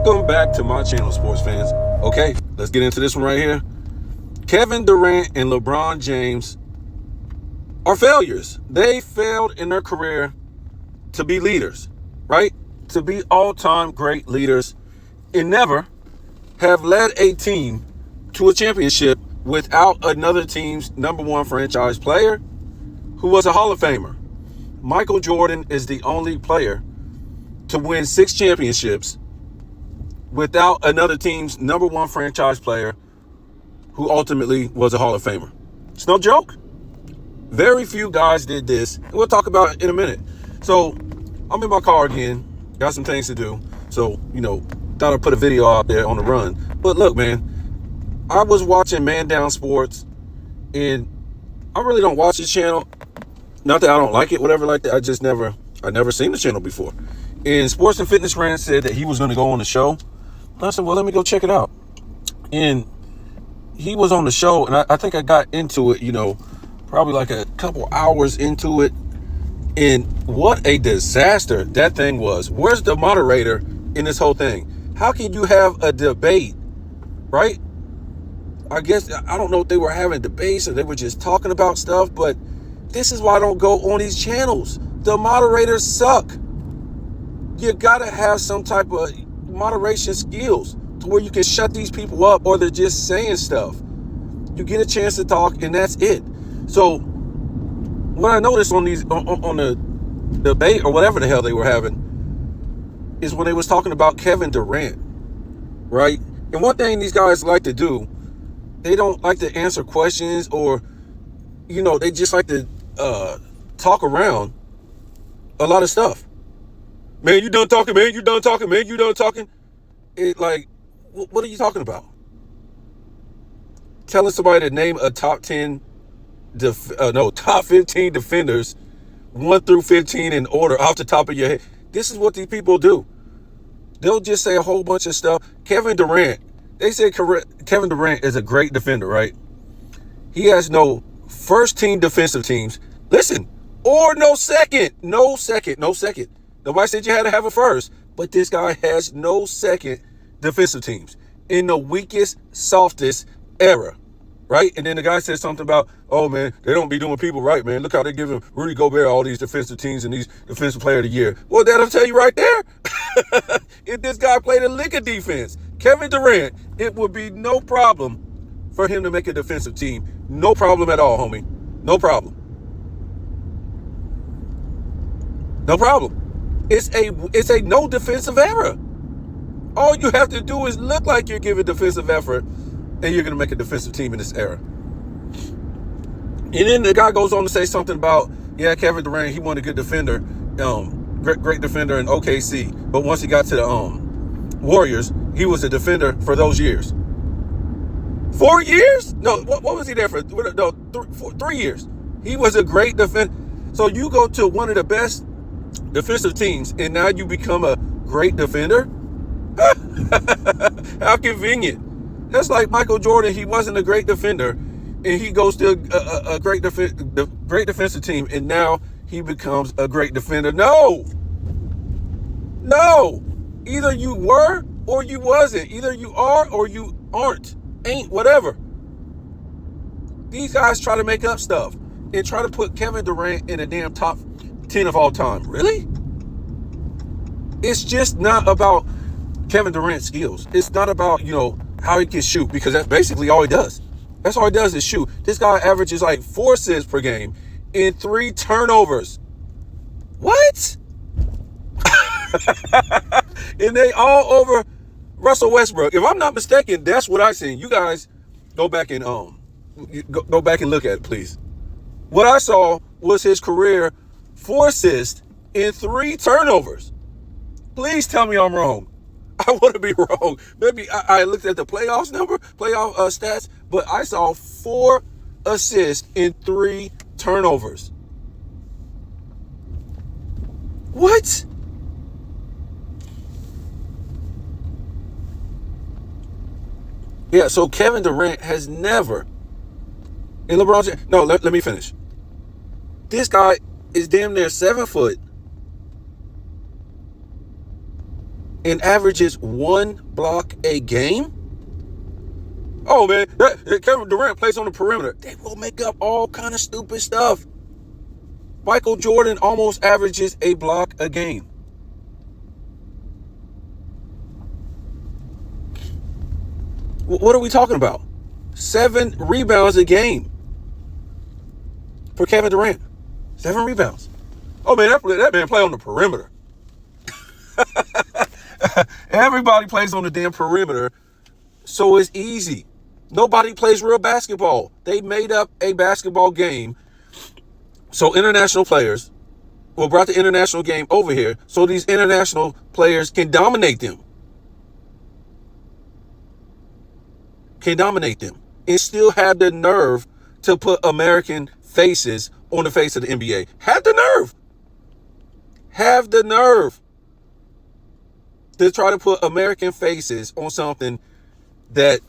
Welcome back to my channel, sports fans. Okay, let's get into this one right here. Kevin Durant and LeBron James are failures. They failed in their career to be leaders, right? To be all-time great leaders and never have led a team to a championship without another team's number one franchise player who was a Hall of Famer. Michael Jordan is the only player to win 6 championships without another team's number one franchise player who ultimately was a Hall of Famer. It's no joke. Very few guys did this. And we'll talk about it in a minute. So I'm in my car again. Got some things to do. So, thought I'd put a video out there on the run. But look, man, I was watching Man Down Sports, and I really don't watch this channel. Not that I don't like it, whatever like that. I never seen the channel before. And Sports and Fitness Grant said that he was going to go on the show. I said, well, let me go check it out. And he was on the show, and I think I got into it, probably like a couple hours into it. And what a disaster that thing was. Where's the moderator in this whole thing? How can you have a debate, right? I guess, I don't know if they were having debates or they were just talking about stuff, but this is why I don't go on these channels. The moderators suck. You gotta have some type of moderation skills to where you can shut these people up, or they're just saying stuff. You get a chance to talk, and that's it. So what I noticed on the debate or whatever the hell they were having is when they was talking about Kevin Durant, right? And one thing these guys like to do, they don't like to answer questions, or they just like to talk around a lot of stuff. Man, you done talking, man. You done talking, man. You done talking. It like, what are you talking about? Telling somebody to name a top 15 defenders, 1 through 15 in order off the top of your head. This is what these people do. They'll just say a whole bunch of stuff. Kevin Durant, they say Kevin Durant is a great defender, right? He has no first team defensive teams. Listen, or no second. Nobody said you had to have a first, but this guy has no second defensive teams in the weakest, softest era, right? And then the guy said something about, oh man, they don't be doing people right, man. Look how they giving Rudy Gobert all these defensive teams and these defensive player of the year. Well, that'll tell you right there. If this guy played a lick of defense, Kevin Durant, it would be no problem for him to make a defensive team. No problem at all, homie. No problem. No problem. It's a no defensive error. All you have to do is look like you're giving defensive effort, and you're going to make a defensive team in this era. And then the guy goes on to say something about, yeah, Kevin Durant, he wasn't a good defender, great defender in OKC, but once he got to the Warriors, he was a defender for those years. 4 years? No, what was he there for? No, 3 years. He was a great defender. So you go to one of the best defensive teams, and now you become a great defender? How convenient. That's like Michael Jordan. He wasn't a great defender, and he goes to a great defensive team, and now he becomes a great defender. No. Either you were or you wasn't. Either you are or you aren't. Ain't, whatever. These guys try to make up stuff and try to put Kevin Durant in a damn top 10 of all time. Really? It's just not about Kevin Durant's skills. It's not about, how he can shoot, because that's basically all he does. That's all he does is shoot. This guy averages like 4 assists per game and 3 turnovers. What? And they all over Russell Westbrook. If I'm not mistaken, that's what I seen. You guys go back and go back and look at it, please. What I saw was his career 4 assists and 3 turnovers. Please tell me I'm wrong. I want to be wrong. Maybe I looked at the playoff stats, but I saw 4 assists and 3 turnovers. What? Yeah, so Kevin Durant has never, and LeBron James, no, let me finish. This guy is damn near 7 foot, and averages 1 block a game? Oh man, Kevin Durant plays on the perimeter. They will make up all kind of stupid stuff. Michael Jordan almost averages a block a game. What are we talking about? 7 rebounds a game for Kevin Durant. 7 rebounds. Oh man, that man play on the perimeter. Everybody plays on the damn perimeter, so it's easy. Nobody plays real basketball. They made up a basketball game. So international players brought the international game over here so these international players can dominate them. And still have the nerve to put American faces on the face of the NBA. Have the nerve to try to put American faces on something that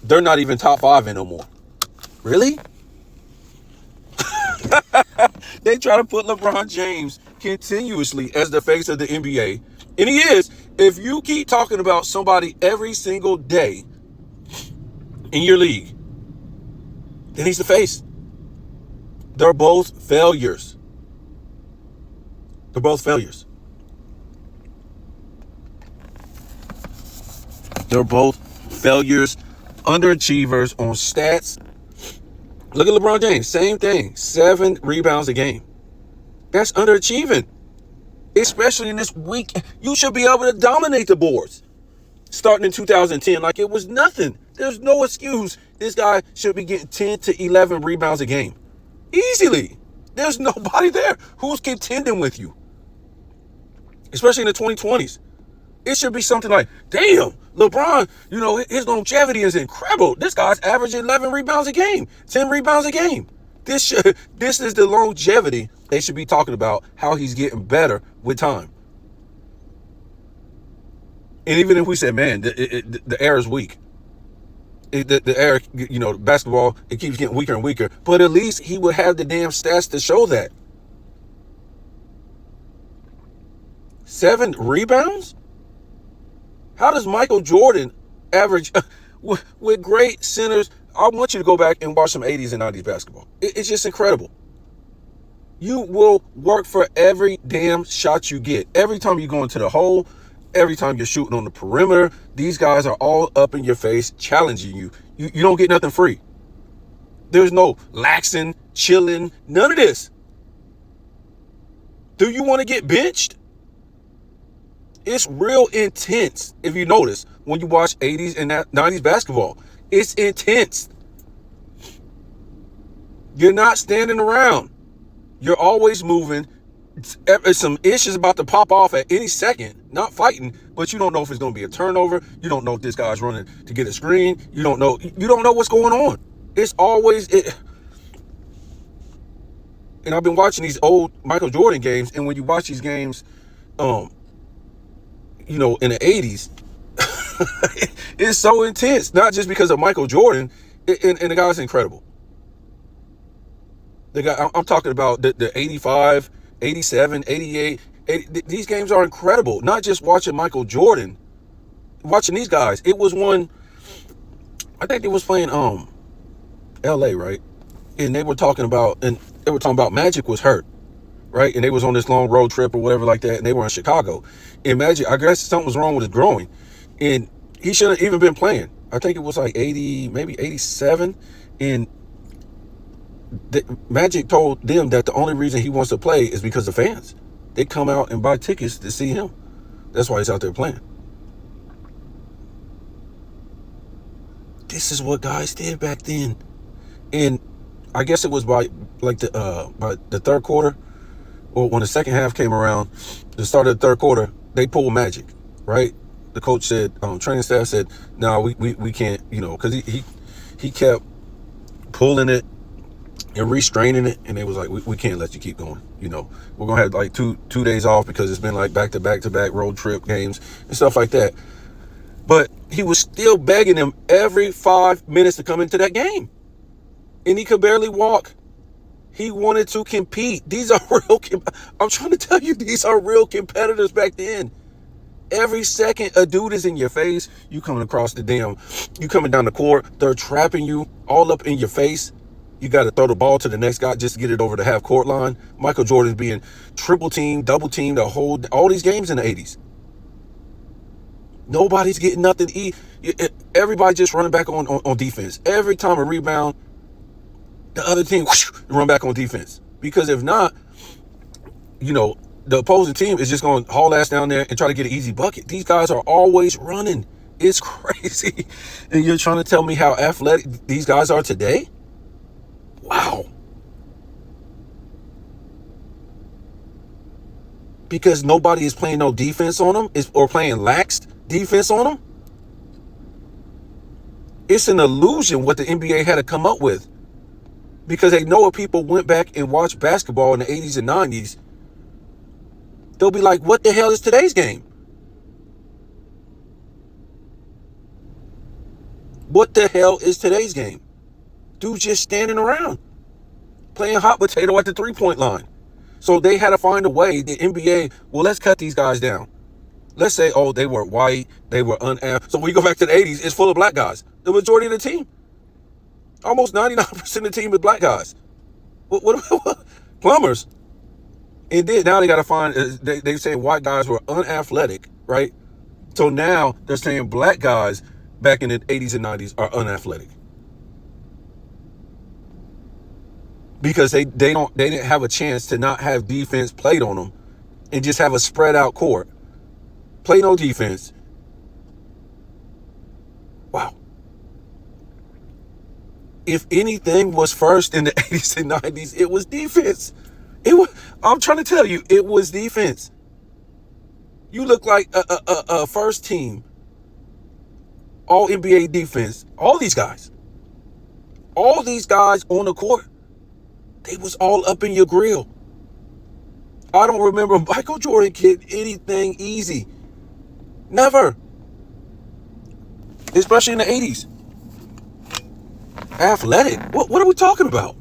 they're not even top 5 in no more. Really? They try to put LeBron James continuously as the face of the NBA. And he is. If you keep talking about somebody every single day in your league, then he's the face. They're both failures. They're both failures. Underachievers on stats. Look at LeBron James. Same thing. 7 rebounds a game. That's underachieving. Especially in this week. You should be able to dominate the boards. Starting in 2010 like it was nothing. There's no excuse. This guy should be getting 10 to 11 rebounds a game. Easily. There's nobody there who's contending with you. Especially in the 2020s. It should be something like, damn, LeBron, his longevity is incredible. This guy's averaging 11 rebounds a game, 10 rebounds a game. This is the longevity they should be talking about, how he's getting better with time. And even if we said, man, the air is weak. The air, basketball, it keeps getting weaker and weaker. But at least he would have the damn stats to show that. 7 rebounds? How does Michael Jordan average with great centers? I want you to go back and watch some 80s and 90s basketball. It's just incredible. You will work for every damn shot you get. Every time you go into the hole, every time you're shooting on the perimeter, these guys are all up in your face, challenging you. You don't get nothing free. There's no laxing, chilling, none of this. Do you want to get benched? It's real intense, if you notice, when you watch 80s and 90s basketball. It's intense. You're not standing around. You're always moving. Some ish is about to pop off at any second. Not fighting, but you don't know if it's going to be a turnover. You don't know if this guy's running to get a screen. You don't know what's going on. It's always it. And I've been watching these old Michael Jordan games, and when you watch these games, in the 80s, it's so intense. Not just because of Michael Jordan, and the guy's incredible. The guy, I'm talking about the 85, 87, 88. These games are incredible. Not just watching Michael Jordan, watching these guys. It was one, I think they was playing LA, right? And they were talking about Magic was hurt, right? And they was on this long road trip or whatever like that, and they were in Chicago. And Magic, I guess something was wrong with his groin, and he shouldn't even been playing. I think it was like 80, maybe 87, and Magic told them that the only reason he wants to play is because of fans. They come out and buy tickets to see him. That's why he's out there playing. This is what guys did back then. And I guess it was by the third quarter, or when the second half came around, the start of the third quarter, they pulled Magic, right? The coach said, training staff said, no, we can't, because he kept pulling it and restraining it, and they was like, we can't let you keep going. We're gonna have like two days off because it's been like back to back road trip games and stuff like that. But he was still begging them every 5 minutes to come into that game, and he could barely walk. He wanted to compete. These are real. I'm trying to tell you, these are real competitors back then. Every second a dude is in your face, you coming down the court, they're trapping you all up in your face. You got to throw the ball to the next guy just to get it over the half court line. Michael Jordan's being triple teamed, double teamed all these games in the 80s. Nobody's getting nothing to eat. Everybody just running back on defense. Every time a rebound, the other team run back on defense. Because if not, the opposing team is just going to haul ass down there and try to get an easy bucket. These guys are always running. It's crazy. And you're trying to tell me how athletic these guys are today? Wow. Because nobody is playing no defense on them or playing lax defense on them? It's an illusion what the NBA had to come up with. Because they know if people went back and watched basketball in the 80s and 90s, they'll be like, what the hell is today's game? What the hell is today's game? Dude just standing around, playing hot potato at the three-point line. So they had to find a way, the NBA, well, let's cut these guys down. Let's say, they were white, they were So when you go back to the 80s, it's full of black guys. The majority of the team. Almost 99% of the team is black guys. What plumbers. And then now they got to find, they say white guys were unathletic, right? So now they're saying black guys back in the 80s and 90s are unathletic. Because they didn't have a chance to not have defense played on them and just have a spread out court. Play no defense. Wow. If anything was first in the 80s and 90s, it was defense. I'm trying to tell you, it was defense. You look like a first team, all NBA defense. All these guys on the court, they was all up in your grill. I don't remember Michael Jordan getting anything easy. Never. Especially in the 80s. Athletic. What are we talking about?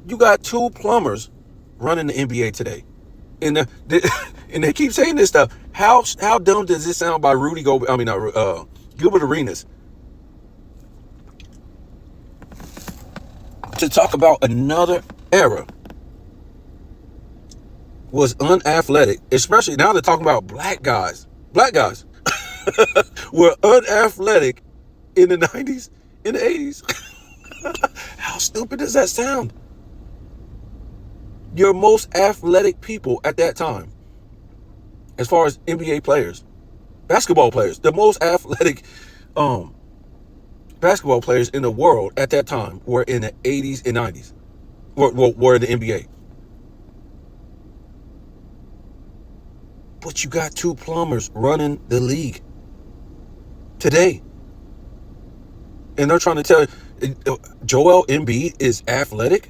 You got two plumbers running the NBA today. And they keep saying this stuff. How dumb does this sound by Gilbert Arenas? To talk about another era was unathletic, especially now they're talking about black guys. Black guys were unathletic in the 90s, in the 80s. How stupid does that sound? Your most athletic people at that time, as far as NBA players, basketball players, the most athletic basketball players in the world at that time were in the 80s and 90s, were in the NBA. But you got two plumbers running the league today. And they're trying to tell you, Joel Embiid is athletic?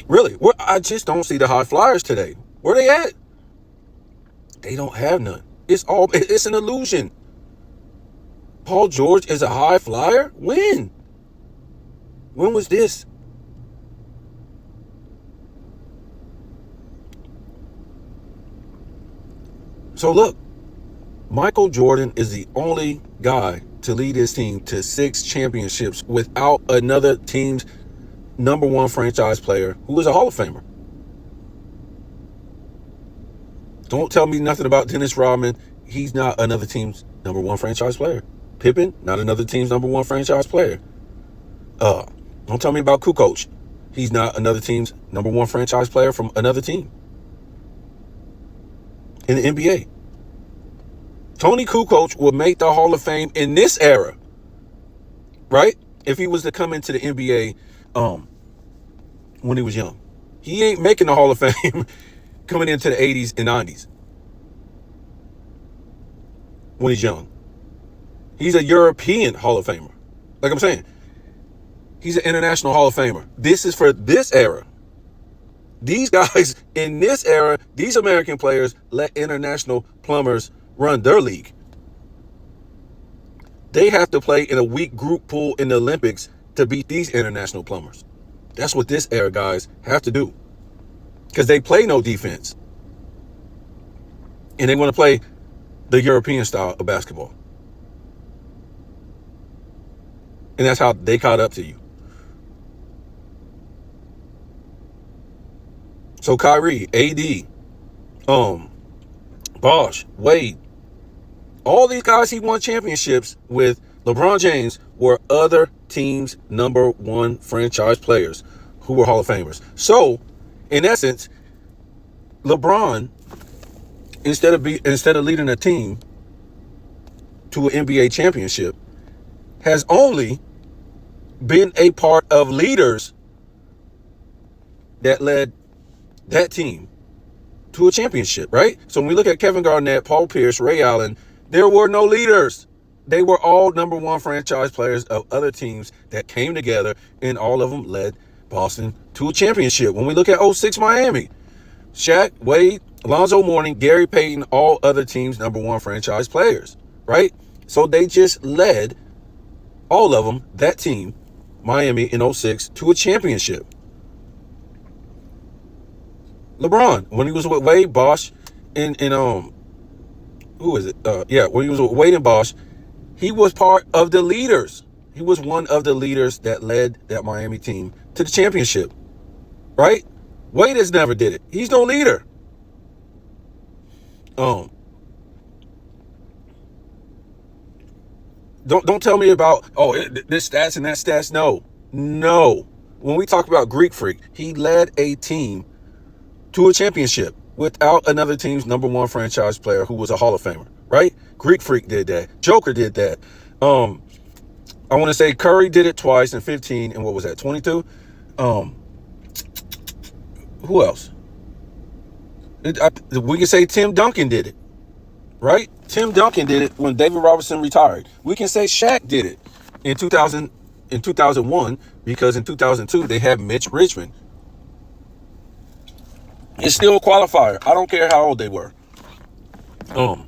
Really? I just don't see the high flyers today. Where they at? They don't have none. It's an illusion. Paul George is a high flyer? When? When was this? So look, Michael Jordan is the only guy to lead his team to 6 championships without another team's number one franchise player who is a Hall of Famer. Don't tell me nothing about Dennis Rodman. He's not another team's number one franchise player. Pippen, not another team's number one franchise player. Don't tell me about Kukoc. He's not another team's number one franchise player from another team in the NBA. Tony Kukoc will make the Hall of Fame in this era, right? If he was to come into the NBA when he was young. He ain't making the Hall of Fame coming into the 80s and 90s when he's young. He's a European Hall of Famer. Like I'm saying, he's an international Hall of Famer. This is for this era. These guys in this era, these American players let international plumbers run their league. They have to play in a weak group pool in the Olympics to beat these international plumbers. That's what this era guys have to do. Because they play no defense. And they want to play the European style of basketball. And that's how they caught up to you. So Kyrie, AD, Bosh, Wade, all these guys he won championships with. LeBron James were other teams' number one franchise players who were Hall of Famers. So, in essence, LeBron, instead of leading a team to an NBA championship, has only been a part of leaders that led that team to a championship, right? So when we look at Kevin Garnett, Paul Pierce, Ray Allen, there were no leaders. They were all number one franchise players of other teams that came together, and all of them led Boston to a championship. When we look at 06 Miami, Shaq, Wade, Alonzo Mourning, Gary Payton, all other teams' number one franchise players, right? So they just led all of them, that team, Miami in 06, to a championship. LeBron, when he was with Wade, Bosh, and who is it? When he was with Wade and Bosh, he was part of the leaders. He was one of the leaders that led that Miami team to the championship, right? Wade has never did it. He's no leader. Don't tell me about this stats and that stats. No. When we talk about Greek Freak, he led a team to a championship without another team's number one franchise player who was a Hall of Famer, right? Greek Freak did that. Joker did that. I want to say Curry did it twice in 15 and what was that, 22? Who else? We can say Tim Duncan did it, right? Tim Duncan did it when David Robinson retired. We can say Shaq did it in 2001 because in 2002 they had Mitch Richmond. It's still a qualifier. I don't care how old they were. So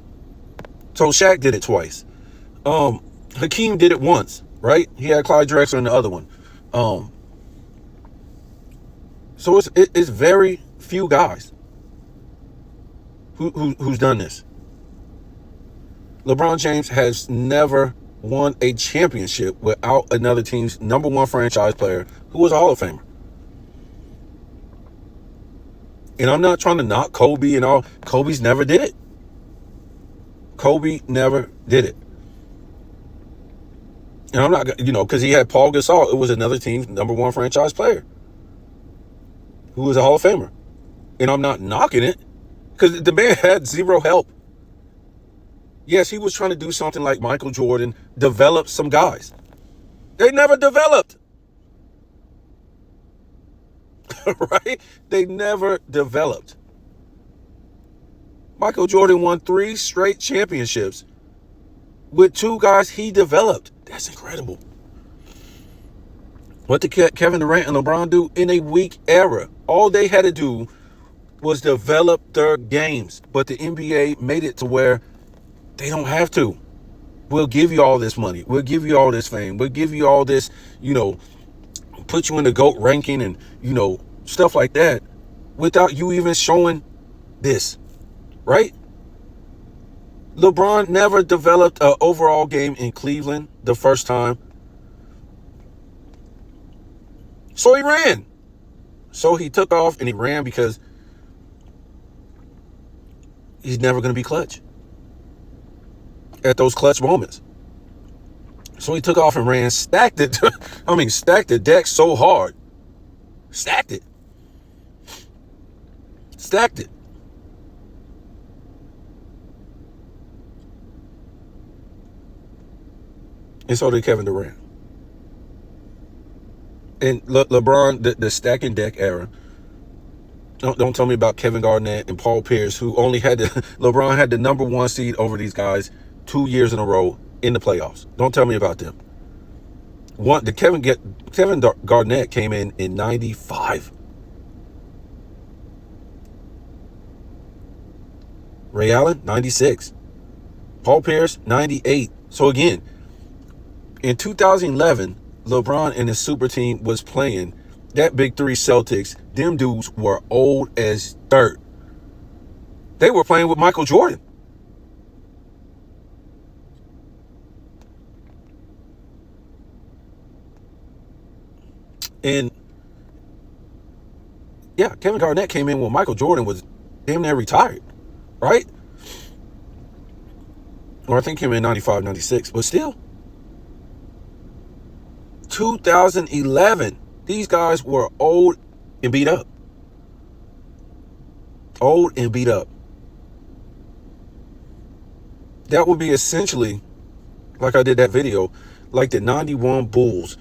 Shaq did it twice. Hakeem did it once, right? He had Clyde Drexler in the other one. So it's very few guys who's done this. LeBron James has never won a championship without another team's number one franchise player who was a Hall of Famer. And I'm not trying to knock Kobe and all. Kobe's never did it. Kobe never did it. And I'm not, because he had Paul Gasol. It was another team's number one franchise player who was a Hall of Famer. And I'm not knocking it because the man had zero help. Yes, he was trying to do something like Michael Jordan, develop some guys. They never developed. Right? They never developed. Michael Jordan won 3 straight championships with 2 guys he developed. That's incredible. What did Kevin Durant and LeBron do in a weak era? All they had to do was develop their games. But the NBA made it to where they don't have to. We'll give you all this money. We'll give you all this fame. We'll give you all this, put you in the GOAT ranking and, stuff like that without you even showing this, right? LeBron never developed an overall game in Cleveland the first time. So he ran. So he took off and he ran because he's never going to be clutch at those clutch moments. So he took off and ran, stacked the deck so hard. Stacked it. And so did Kevin Durant. And LeBron, the stacking deck era. Don't tell me about Kevin Garnett and Paul Pierce, who only had LeBron had the number 1 seed over these guys 2 years in a row in the playoffs. Don't tell me about them. Kevin Garnett came in 95. Ray Allen, 96. Paul Pierce, 98. So again, in 2011, LeBron and his super team was playing that Big 3 Celtics. Them dudes were old as dirt. They were playing with Michael Jordan. And yeah, Kevin Garnett came in when Michael Jordan was damn near retired, right? Or I think he came in 95, 96, but still. 2011, these guys were old and beat up. Old and beat up. That would be essentially, like I did that video, like the 91 Bulls.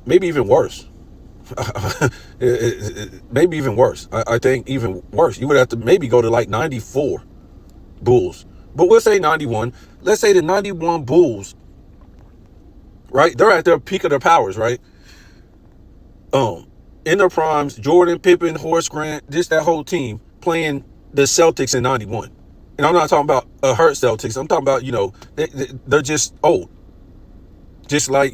Maybe even worse. Maybe even worse. I think even worse. You would have to maybe go to like 94 Bulls. But we'll say 91. Let's say the 91 Bulls, right? They're at their peak of their powers, right? In their primes, Jordan, Pippen, Horace Grant, just that whole team playing the Celtics in 91. And I'm not talking about hurt Celtics. I'm talking about, they're just old. Just like,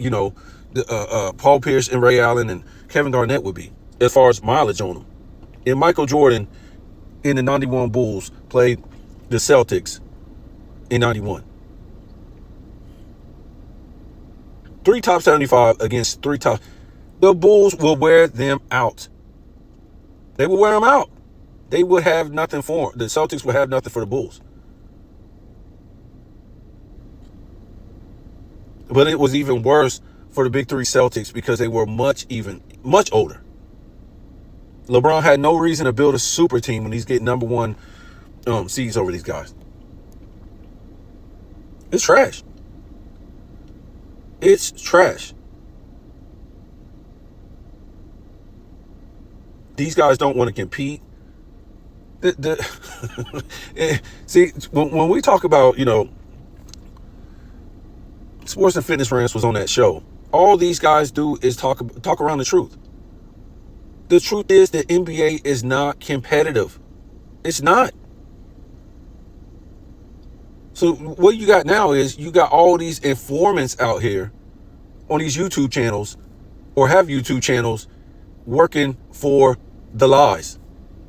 Paul Pierce and Ray Allen and Kevin Garnett would be, as far as mileage on them. And Michael Jordan in the 91 Bulls played the Celtics in 91. 3 top 75 against 3 top. The Bulls will wear them out. They will wear them out. They would have nothing for them. The Celtics would have nothing for the Bulls. But it was even worse for the big 3 Celtics because they were much older. LeBron had no reason to build a super team when he's getting number 1 seeds over these guys. It's trash. It's trash. These guys don't want to compete. See, when we talk about, Sports and Fitness Rants was on that show. All these guys do is talk around the truth. The truth is the NBA is not competitive. It's not. So what you got now is you got all these informants out here on these YouTube channels or have YouTube channels working for the lies,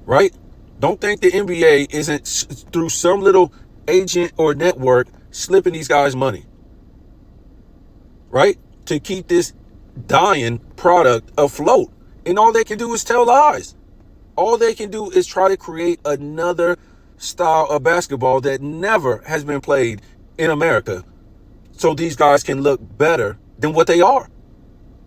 right? Don't think the NBA isn't through some little agent or network slipping these guys money, right? To keep this dying product afloat. And all they can do is tell lies. All they can do is try to create another style of basketball that never has been played in America so these guys can look better than what they are.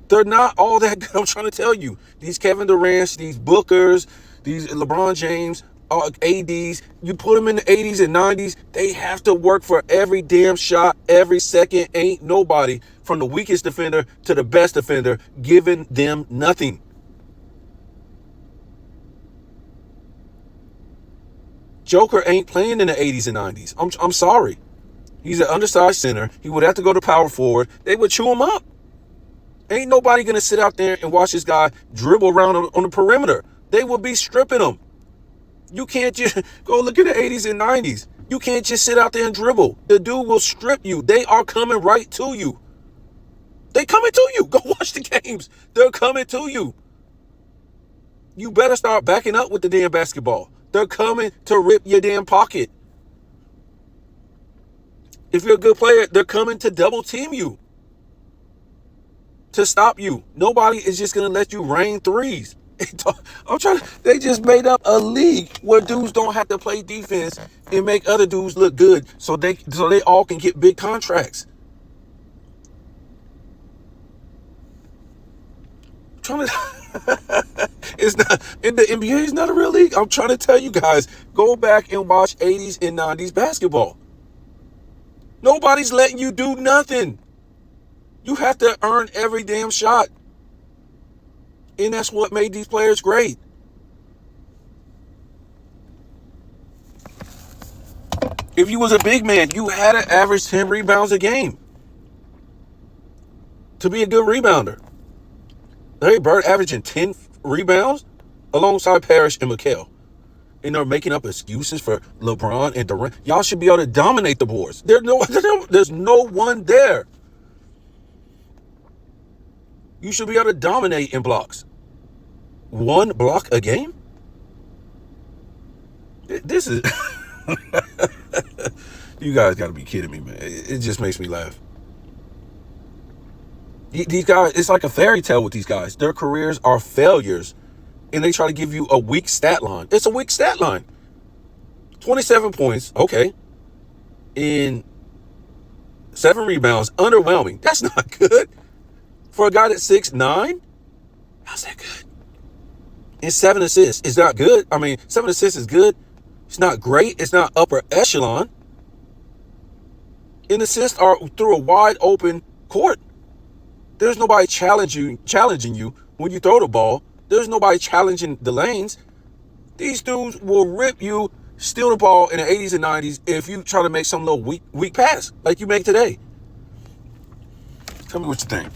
They're not all that good. I'm trying to tell you. These Kevin Durants, these Bookers, these LeBron James, ADs, you put them in the 80s and 90s, they have to work for every damn shot, every second. Ain't nobody from the weakest defender to the best defender giving them nothing. Joker ain't playing in the 80s and 90s. I'm sorry. He's an undersized center. He would have to go to power forward. They would chew him up. Ain't nobody going to sit out there and watch this guy dribble around on the perimeter. They will be stripping him. You can't just go look at the 80s and 90s. You can't just sit out there and dribble. The dude will strip you. They are coming right to you. They coming to you. Go watch the games. They're coming to you. You better start backing up with the damn basketball. They're coming to rip your damn pocket. If you're a good player, they're coming to double team you. To stop you. Nobody is just going to let you rain threes. They just made up a league where dudes don't have to play defense and make other dudes look good so they all can get big contracts. It's not in the NBA. It's not a real league. I'm trying to tell you guys, go back and watch 80s and 90s basketball. Nobody's letting you do nothing. You have to earn every damn shot. And that's what made these players great. If you was a big man, you had to average 10 rebounds a game to be a good rebounder. Larry Bird averaging 10 rebounds alongside Parrish and McHale. And they're making up excuses for LeBron and Durant. Y'all should be able to dominate the boards. There's no one there. You should be able to dominate in blocks. 1 block a game? This is... You guys got to be kidding me, man. It just makes me laugh. These guys, it's like a fairy tale with these guys. Their careers are failures, and they try to give you a weak stat line. It's a weak stat line. 27 points, okay, in 7 rebounds, underwhelming. That's not good for a guy that's 6'9". How's that good? And 7 assists is not good. I mean, 7 assists is good. It's not great. It's not upper echelon. And assists are through a wide open court. There's nobody challenging you when you throw the ball. There's nobody challenging the lanes. These dudes will rip you, steal the ball in the 80s and 90s if you try to make some little weak pass like you make today. Tell me what you think.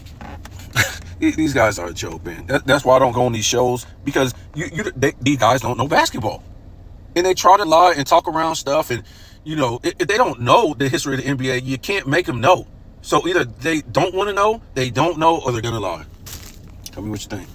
These guys are a joke, man. That's why I don't go on these shows, because these guys don't know basketball. And they try to lie and talk around stuff. And, if they don't know the history of the NBA, you can't make them know. So either they don't want to know, they don't know, or they're going to lie. Tell me what you think.